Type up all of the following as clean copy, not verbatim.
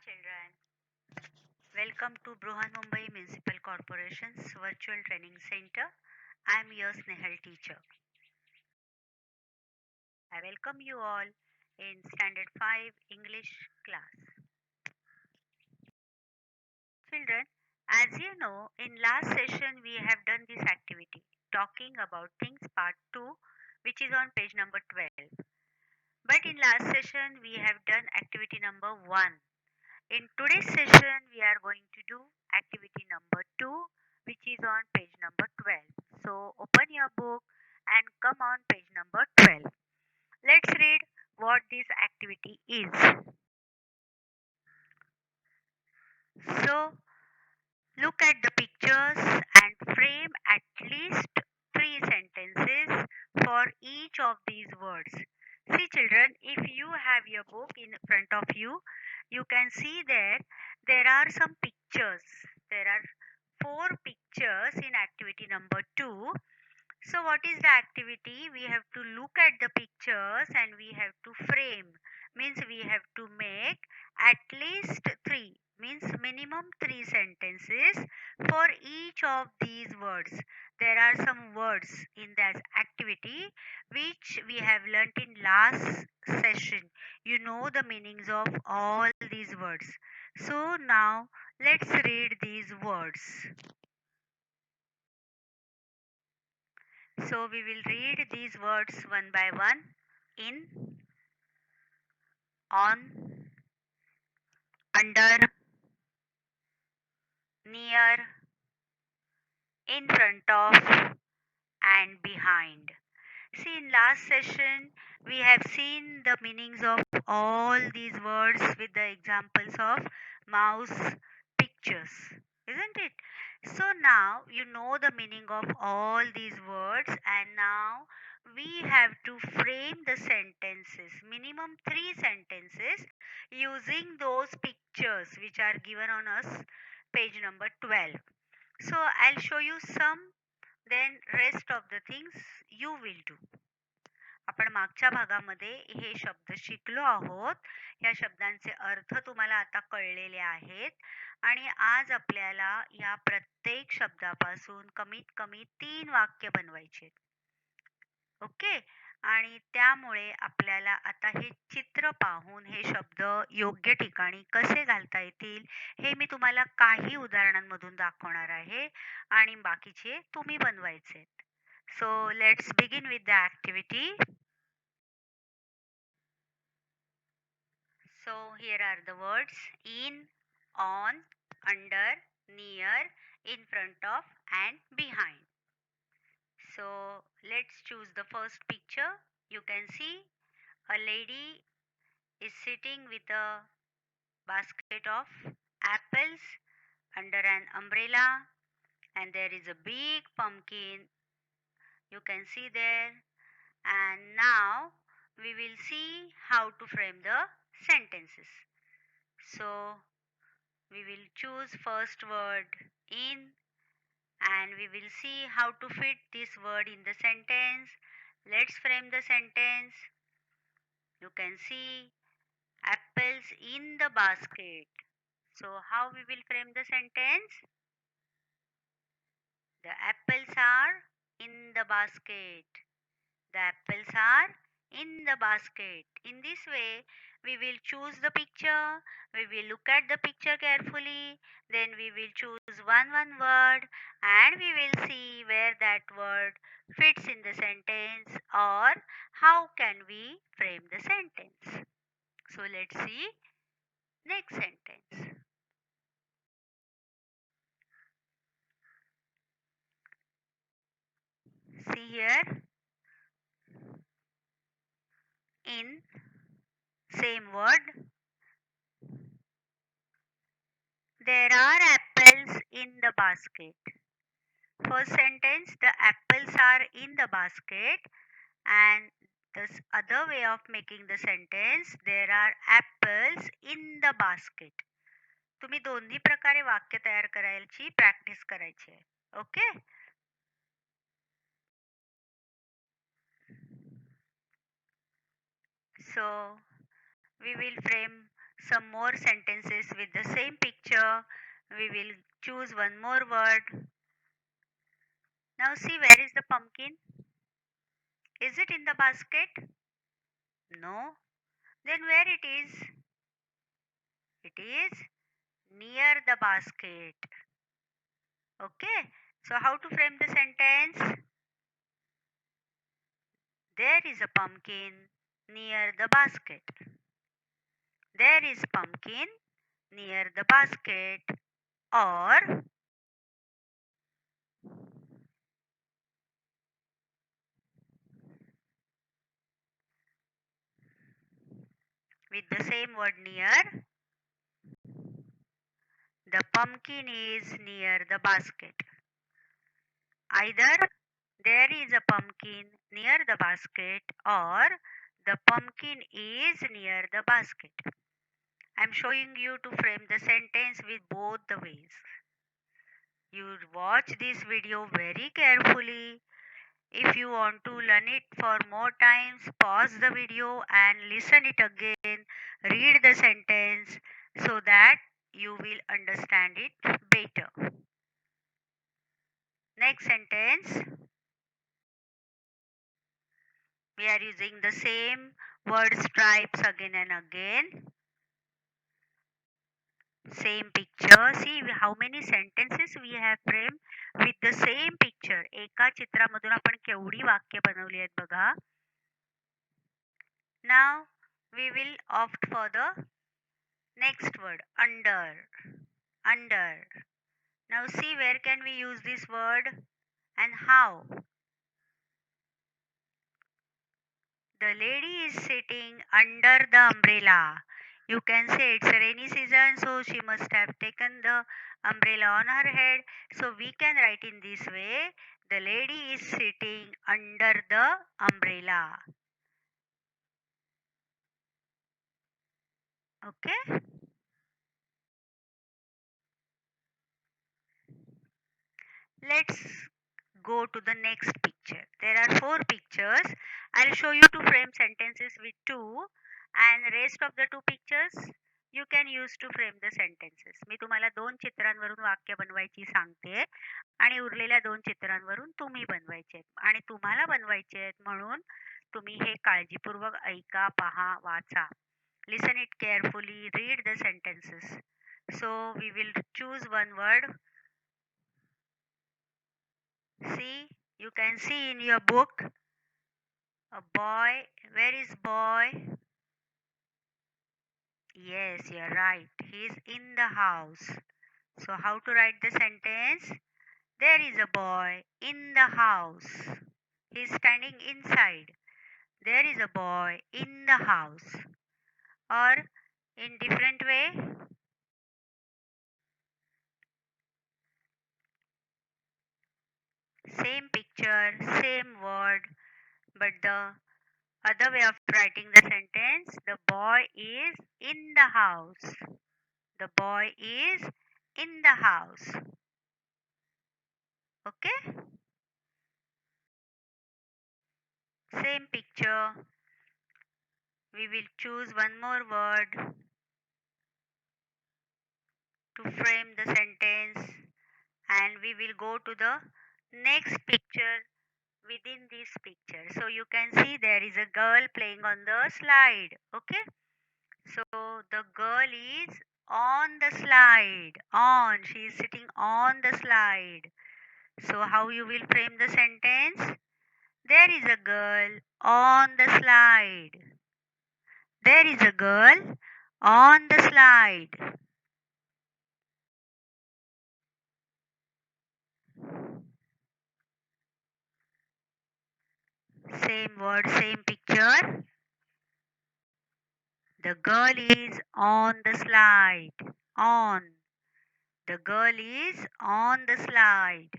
children. Welcome to Bruhan Mumbai Municipal Corporation's Virtual Training Center. I am your Snehal teacher. I welcome you all in Standard 5 English class. Children, as you know, in last session we have done this activity talking about things part 2, which is on page number 12. But in last session we have done activity number 1. In today's session, we are going to do activity number 2, which is on page number 12. So, open your book and come on page number 12. Let's read what this activity is. So, look at the pictures and frame at least 3 sentences for each of these words. See, children, if you have your book in front of you, you can see there are some pictures. There are 4 pictures in activity number 2. So, what is the activity? We have to look at the pictures and we have to frame. Means we have to make at least 3, means minimum 3 sentences for each of these words. There are some words in that activity which we have learnt in last session. You know the meanings of all these words. So, now let's read these words. So we will read these words one by one. In, on, under, near, in front of, and behind. See, in last session, we have seen the meanings of all these words with the examples of mouse pictures, isn't it? So now you know the meaning of all these words, and now we have to frame the sentences, minimum 3 sentences, using those pictures which are given on us, page number 12. So I'll show you some, then rest of the things you will do. आपण मागच्या भागामध्ये हे शब्द शिकलो आहोत. या शब्दांचे अर्थ तुम्हाला आता कळलेले आहेत आणि आज आपल्याला या प्रत्येक शब्दापासून कमीत कमी 3 वाक्य बनवायचे. ओके. आणि त्यामुळे आपल्याला आता हे चित्र पाहून हे शब्द योग्य ठिकाणी कसे घालता येतील हे मी तुम्हाला काही उदाहरणांमधून दाखवणार आहे आणि बाकीचे तुम्ही बनवायचे. So let's begin with the activity. So here are the words: in, on, under, near, in front of, and behind. So let's choose the first picture. You can see a lady is sitting with a basket of apples under an umbrella, and there is a big pumpkin. You can see there. And now we will see how to frame the sentences. So we will choose first word in, and we will see how to fit this word in the sentence. Let's frame the sentence. You can see apples in the basket. So how we will frame the sentence? The apples are in the basket. The apples are in the basket. In this way, we will choose the picture, we will look at the picture carefully, then we will choose one word and we will see where that word fits in the sentence or how can we frame the sentence. So let's see next sentence. See here, in, same word. There are apples in the basket. First sentence, the apples are in the basket, and this other way of making the sentence, there are apples in the basket. तुम्ही दोन्ही प्रकारे वाक्य तयार करायची practice करायची आहे. Okay. So we will frame some more sentences with the same picture. We will choose one more word. Now see, where is the pumpkin? Is it in the basket? No. Then where it is? It is near the basket. Okay. So how to frame the sentence? There is a pumpkin near the basket. There is pumpkin near the basket. Or with the same word near, the pumpkin is near the basket. Either there is a pumpkin near the basket or the pumpkin is near the basket. I'm showing you to frame the sentence with both the ways. You watch this video very carefully. If you want to learn it for more times, pause the video and listen it again. Read the sentence so that you will understand it better. Next sentence, we are using the same word stripes again and again. Same picture. See how many sentences we have framed with the same picture. एका चित्रामधून आपण केवढी वाक्य बनवली आहेत बघा. Now we will opt for the next word, under. Under. Now see where can we use this word and how. The lady is sitting under the umbrella. You can say it's a rainy season, so she must have taken the umbrella on her head. So we can write in this way, the lady is sitting under the umbrella. Okay? Let's go to the next picture. There are four pictures. I'll show you to frame sentences with two and rest of the two pictures you can use to frame the sentences. मी तुम्हाला दोन चित्रांवरून वाक्य बनवायची सांगते आणि उरलेल्या दोन चित्रांवरून तुम्ही बनवायचे आहेत आणि तुम्हाला बनवायचे आहेत म्हणून तुम्ही हे काळजीपूर्वक ऐका, पहा, वाचा. Listen it carefully, read the sentences. So we will choose one word. See, you can see in your book a boy. Where is boy? Yes, you're right. He's in the house. So, how to write the sentence? There is a boy in the house. He's standing inside. There is a boy in the house. Or in different way, same picture, same word, but the other way of writing the sentence, the boy is in the house. The boy is in the house. Okay? Same picture. We will choose one more word to frame the sentence and we will go to the next picture within this picture. So you can see there is a girl playing on the slide. Okay? So the girl is on the slide. On. She is sitting on the slide. So how you will frame the sentence? There is a girl on the slide. There is a girl on the slide. Same word, same picture. The girl is on the slide. On. The girl is on the slide.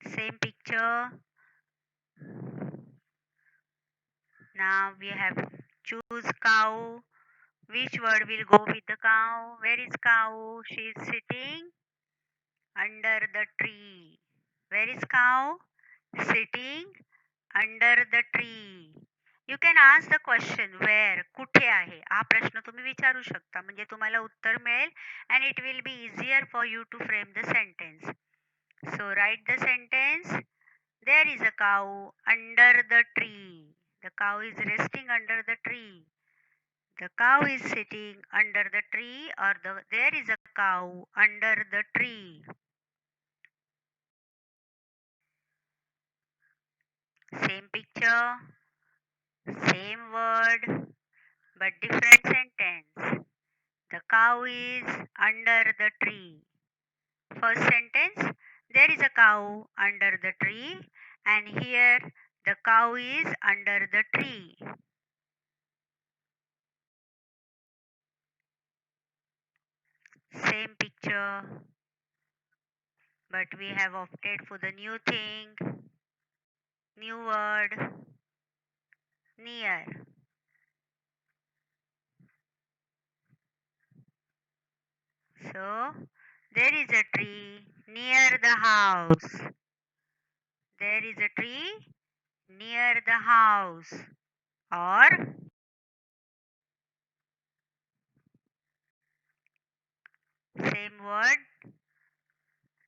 Same picture. Now we have choose cow. Which word will go with the cow? Where is cow? She is sitting under the tree. Where is cow? Sitting under the tree. You can ask the question where, कुठे आहे हा प्रश्न तुम्ही विचारू शकता, म्हणजे तुम्हाला उत्तर मिळेल and it will be easier for you to frame the sentence. So write the sentence. There is a cow under the tree. The cow is resting under the tree. The cow is sitting under the tree, or there is a cow under the tree. Same picture, same word, but different sentence. The cow is under the tree. First sentence, there is a cow under the tree, and here the cow is under the tree. Same picture, but we have opted for the new thing, new word, near. So, there is a tree near the house. There is a tree near the house. Or, same word,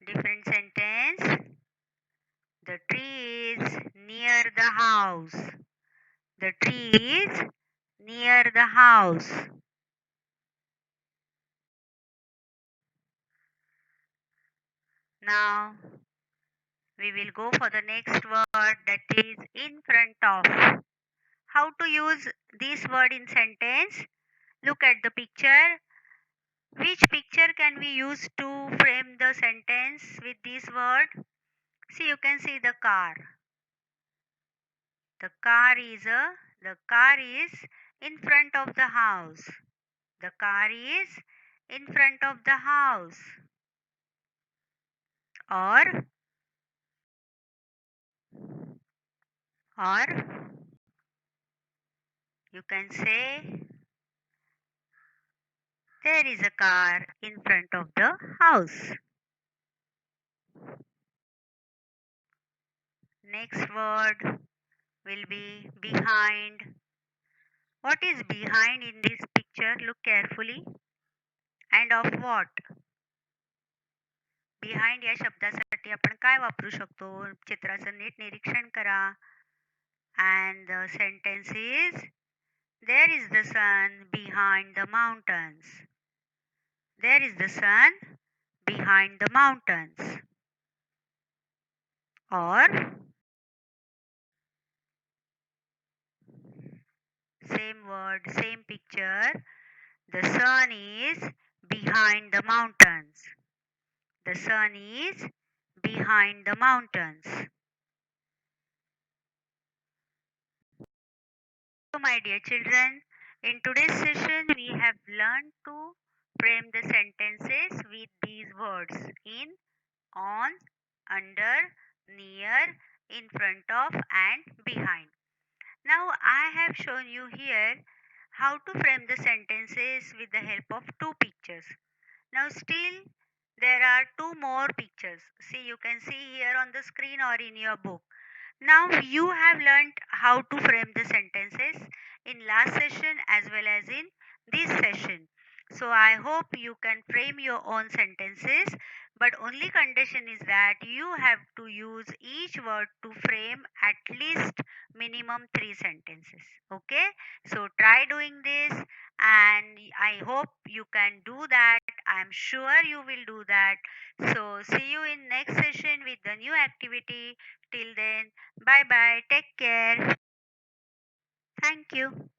different sentence. The tree is near the house. The tree is near the house. Now, we will go for the next word, that is in front of. How to use this word in sentence? Look at the picture. Which picture can we use to frame the sentence with this word? See, you can see the car. The car is in front of the house. The car is in front of the house. Or or you can say there is a car in front of the house. Next word will be behind. What is behind in this picture? Look carefully. And of what? Behind या शब्दासाठी आपण काय वापरू शकतो? चित्राचं NEET निरीक्षण करा. And the sentence is, there is the sun behind the mountains. There is the sun behind the mountains. Or same word, same picture. The sun is behind the mountains. The sun is behind the mountains. So, my dear children, in today's session, we have learned to frame the sentences with these words in, on, under, near, in front of, and behind. Now, I have shown you here how to frame the sentences with the help of two pictures. Now, still there are two more pictures. See, you can see here on the screen or in your book. Now you have learned how to frame the sentences in last session as well as in this session. So I hope you can frame your own sentences, but only condition is that you have to use each word to frame at least minimum 3 sentences. Okay? So try doing this and I hope you can do that. I'm sure you will do that. So see you in next session with the new activity. Till then, bye bye. Take care. Thank you.